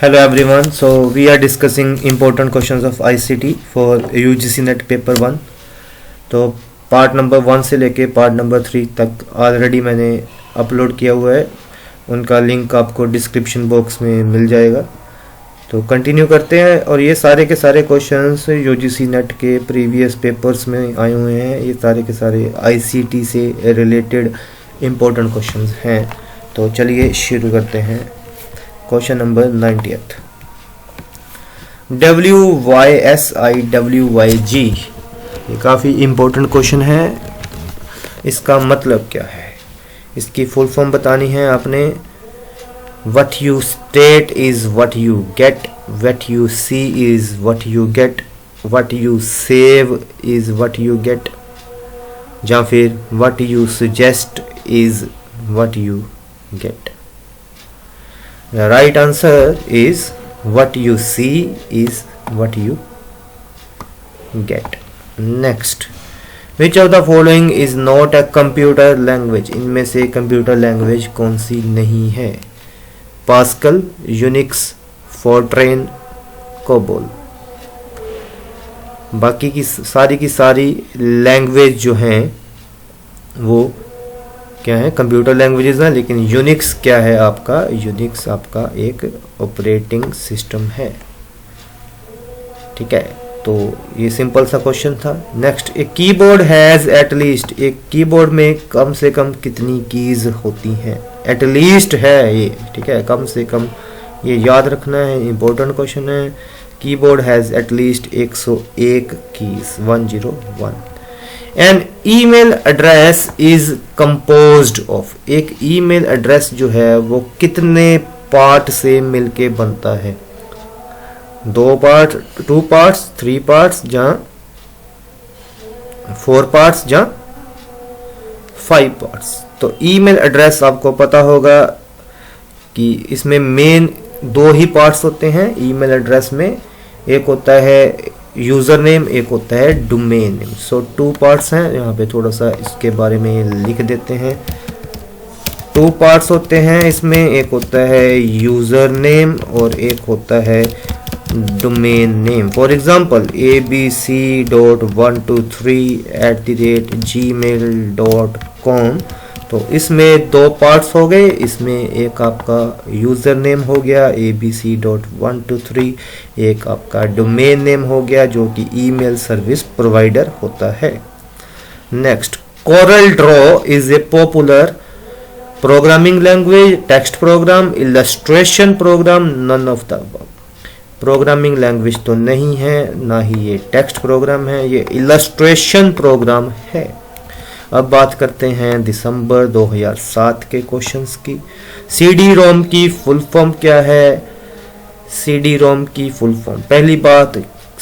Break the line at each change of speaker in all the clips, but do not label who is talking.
Hello everyone. So we are discussing important questions of ICT for UGC NET paper 1. तो part number 1 से लेके part number 3 तक already मैंने upload किया हुआ है. उनका लिंक आपको डिस्क्रिप्शन बॉक्स में मिल जाएगा. तो कंटिन्यू करते हैं. और ये सारे के सारे क्वेश्चंस UGC NET के प्रीवियस पेपर्स में आए हुए हैं. ये सारे के सारे ICT से रिलेटेड इम्पोर्टेंट क्वेश्चंस हैं. तो चलिए शुरू करते हैं. Question number 90th. WYSIWYG ये काफ़ी इम्पोर्टेंट क्वेश्चन है. इसका मतलब क्या है, इसकी फुल फॉर्म बतानी है आपने. What you state is what you get, what you see is what you get, what you save is what you get, या फिर what you suggest is what you get. The right answer is what you see is what you get. Next, which of the following is not a computer language? इनमें से computer language कौन सी नहीं है? Pascal, Unix, Fortran, COBOL. बाकी की सारी language जो हैं वो क्या है, कंप्यूटर लैंग्वेजेस हैं. लेकिन यूनिक्स क्या है आपका? यूनिक्स आपका एक ऑपरेटिंग सिस्टम है. ठीक है, तो ये सिंपल सा क्वेश्चन था. नेक्स्ट, एक कीबोर्ड हैज एटलीस्ट, एक कीबोर्ड में कम से कम कितनी कीज होती हैं? एटलीस्ट है ये, ठीक है, कम से कम ये याद रखना है. इंपॉर्टेंट क्वेश्चन है. Keyboard has at least 101 keys, 101. An email address is composed of, एक ईमेल एड्रेस जो है वो कितने पार्ट से मिलके बनता है? 2 पार्ट, 2 पार्ट्स, 3 पार्ट्स, जहाँ 4 पार्ट्स, जहाँ 5 पार्ट्स. तो ईमेल एड्रेस आपको पता होगा कि इसमें मेन 2 ही पार्ट्स होते हैं ईमेल एड्रेस में. एक होता है यूज़र नेम, एक होता है डोमेन नेम. सो 2 पार्ट्स हैं. यहाँ पे थोड़ा सा इसके बारे में लिख देते हैं. 2 पार्ट्स होते हैं इसमें. एक होता है यूज़र नेम और एक होता है domain name. For example abc.123@gmail.com. तो इसमें 2 पार्ट्स हो गए. इसमें एक आपका यूज़र नेम हो गया abc.123, एक आपका डोमेन नेम हो गया जो कि ईमेल सर्विस प्रोवाइडर होता है. Next, Corel Draw is a popular programming language, text program, illustration program, none of the above. Programming language तो नहीं है, ना ही ये टेक्स्ट प्रोग्राम है, ये इलस्ट्रेशन प्रोग्राम है. अब बात करते हैं दिसंबर 2007 के क्वेश्चंस की. CD रोम की फुल फॉर्म क्या है? CD रोम की फुल फॉर्म, पहली बात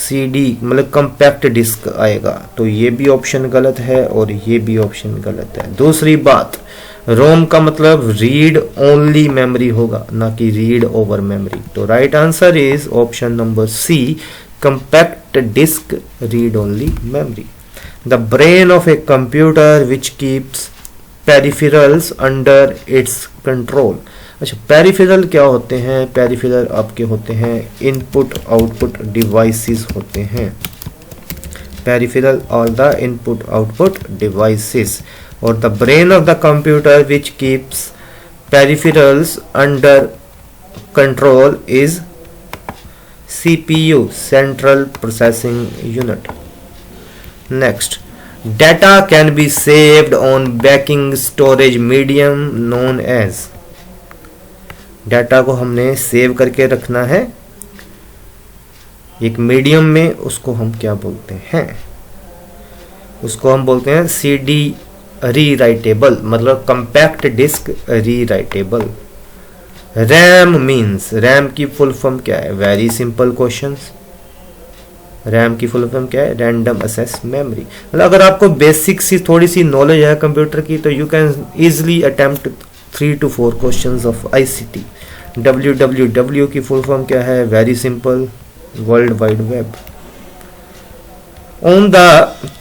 CD मतलब कम्पैक्ट डिस्क आएगा, तो ये भी ऑप्शन गलत है और ये भी ऑप्शन गलत है. दूसरी बात, रोम का मतलब रीड ओनली मेमोरी होगा, ना कि रीड ओवर मेमोरी. तो right answer is option number C, compact disc read only memory. The brain of a computer which keeps peripherals under its control. अच्छा, पेरिफेरल क्या होते हैं? पेरिफेरल आपके होते हैं इनपुट आउटपुट डिवाइसेस होते हैं. पेरिफेरल और द इनपुट आउटपुट डिवाइसेस. और the brain of the computer which keeps peripherals under control is CPU, central processing unit. Next, data can be saved on backing storage medium known as. Data को हमने save करके रखना है एक medium में, उसको हम क्या बोलते हैं? उसको हम बोलते हैं CD रीराइटेबल, मतलब compact disc rewritable. RAM means, RAM की फुल फॉर्म क्या है? Very simple questions. रैम की फुल फॉर्म क्या है? Random access memory. मतलब अगर आपको बेसिक सी थोड़ी सी नॉलेज है कंप्यूटर की तो you can easily attempt 3 to 4 questions of ICT. www की फुल फॉर्म क्या है? Very simple, world wide web. On the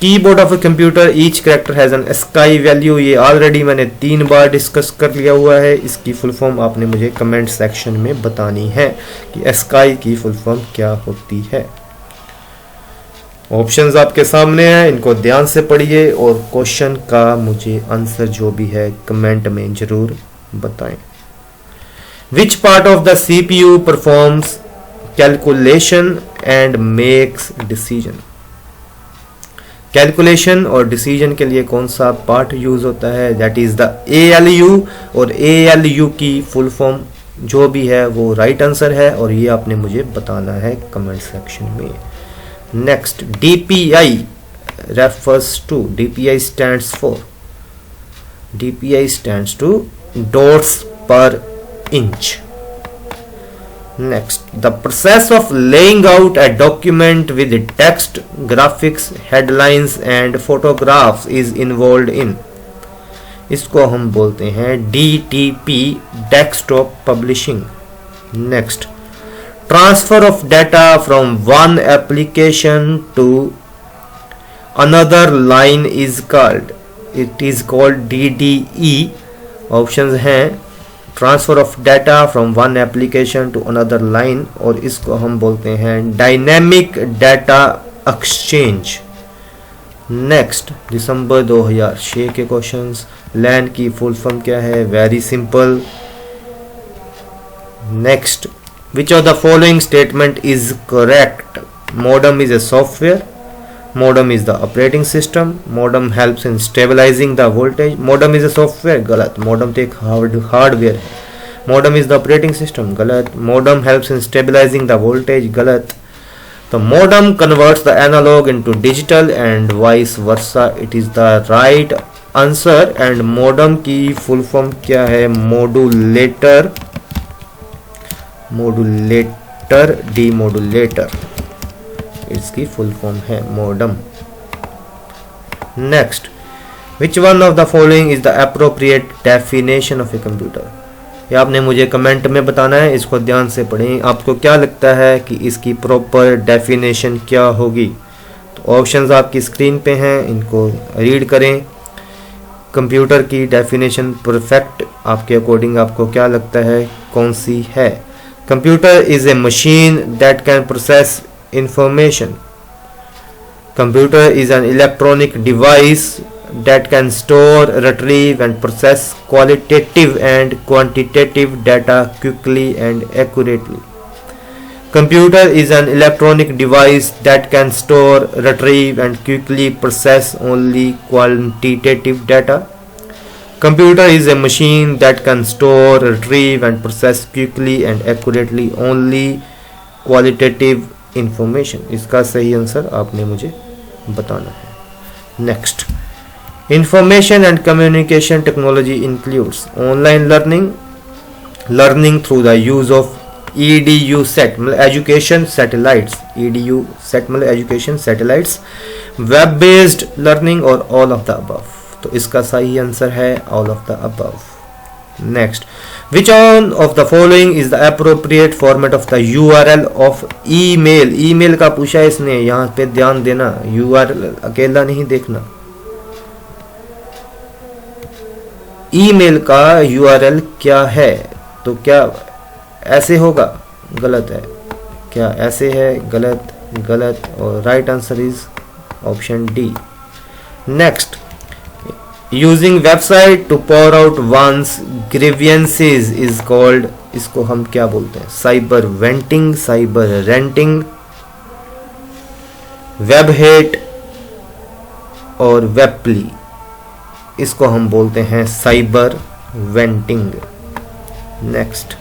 keyboard of a computer each character has an sky value, ये already मैंने 3 बार discuss कर लिया हुआ है। इसकी फुल फॉर्म आपने मुझे कमेंट सेक्शन में बतानी है कि स्काई की फुल फॉर्म क्या होती है। ऑप्शंस आपके सामने हैं, इनको ध्यान से पढ़िए और क्वेश्चन का मुझे आंसर जो भी है कमेंट में जरूर बताएं। Which part of the CPU performs calculation and makes decision, calculation और डिसीजन के लिए कौन सा पार्ट यूज होता है, दैट इज द ALU, और ALU की फुल फॉर्म जो भी है वो राइट आंसर है और ये आपने मुझे बताना है कमेंट सेक्शन में। Next, DPI refers to, DPI stands to dots per inch. Next, the process of laying out a document with text, graphics, headlines and photographs is involved in, इसको हम बोलते हैं DTP, desktop publishing. Next, transfer of data from one application to another line is called, it is called DDE. Options हैं transfer of data from one application to another line, और इसको हम बोलते हैं डायनेमिक डाटा एक्सचेंज। नेक्स्ट, दिसंबर 2006 के questions. LAN की full form क्या है, very simple. Next, which of the following statement is correct, modem is a software, modem is the operating system, modem helps in stabilizing the voltage, modem is a software, गलत, modem तो एक hardware है, modem is the operating system, गलत, modem helps in stabilizing the voltage, गलत, तो modem converts the analog into digital and vice versa, it is the right answer। and modem की full form क्या है, modulator, demodulator, इसकी full form है modem. Next, which one of the following is the appropriate definition of a computer, ये आपने मुझे comment में बताना है, इसको ध्यान से पढ़ें। आपको क्या लगता है कि इसकी प्रॉपर डेफिनेशन क्या होगी, तो ऑप्शंस आपकी स्क्रीन पे हैं, इनको रीड करें। कंप्यूटर की डेफिनेशन परफेक्ट आपके अकॉर्डिंग आपको क्या लगता है कौन सी है? Computer is a machine that can process information. Computer is an electronic device that can store, retrieve and process qualitative and quantitative data quickly and accurately. Computer is an electronic device that can store, retrieve and quickly process only quantitative data. Computer is a machine that can store, retrieve and process quickly and accurately only qualitative information। इसका सही answer आपने मुझे बताना है। Next, information and communication technology includes online learning, learning through the use of EDU set मतलब education satellites, EDU set मतलब education satellites, web based learning और all of the above। तो इसका सही आंसर है all of the above. Next, which on off the following is the appropriate format of the URL of email, email का पूछा इसने, यहाँ पे ध्यान देना, URL अकेला नहीं देखना, ईमेल का URL क्या है, तो क्या ऐसे होगा, गलत है, क्या ऐसे है, गलत, गलत, और right answer is option D. Next, using website to pour out one's grievances is called, इसको हम क्या बोलते हैं, cyber venting, cyber renting, web hate और वेब प्ली, इसको हम बोलते हैं cyber venting. Next,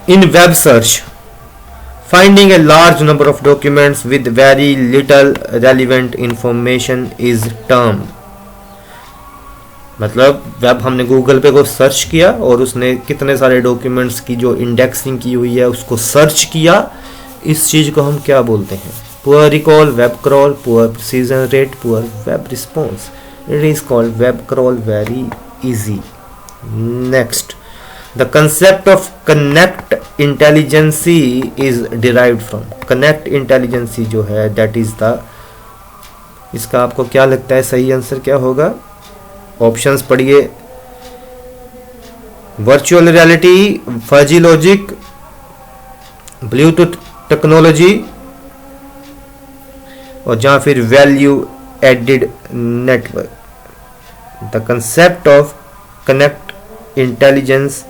in web search finding a large number of documents with very little relevant information is termed, मतलब वेब हमने गूगल पे को सर्च किया और उसने कितने सारे डॉक्यूमेंट्स की जो इंडेक्सिंग की हुई है उसको सर्च किया, इस चीज को हम क्या बोलते हैं, poor recall, web crawl, poor precision rate, poor web response, it is called web crawl, very easy. Next, the concept of connect intelligency is derived from, connect intelligency जो है दैट इज द, इसका आपको क्या लगता है सही answer क्या होगा? ऑप्शंस पढ़िए, virtual reality, fuzzy logic, Bluetooth technology, और जहां फिर value added network. The concept of connect intelligence,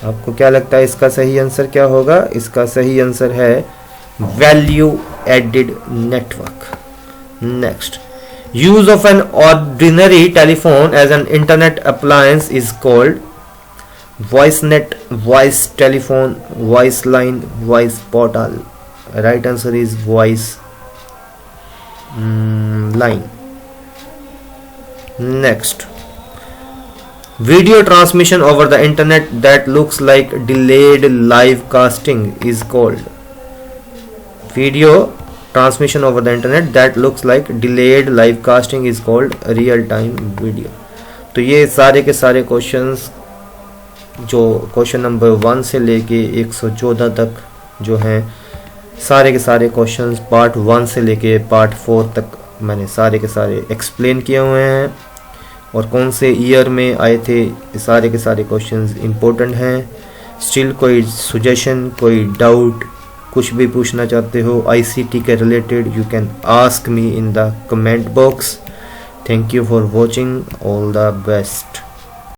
आपको क्या लगता है इसका सही आंसर क्या होगा? इसका सही आंसर है value added network. Next, use of an ordinary telephone as an internet appliance is called voice net, voice telephone, voice line, voice portal. Right answer is voice line. Next, video transmission over the internet that looks like delayed live casting is called, video transmission over the internet that looks like delayed live casting is called real time video। तो ये सारे के सारे questions जो question number 1 से लेके 114 तक जो हैं, सारे के सारे क्वेश्चंस पार्ट 1 से लेके पार्ट 4 तक मैंने सारे के सारे एक्सप्लेन किए हुए हैं, और कौन से ईयर में आए थे, सारे के सारे क्वेश्चंस इंपॉर्टेंट हैं। स्टिल कोई सुजेशन, कोई डाउट, कुछ भी पूछना चाहते हो आईसीटी के related, you can ask me in the comment box. Thank you for watching, all the best.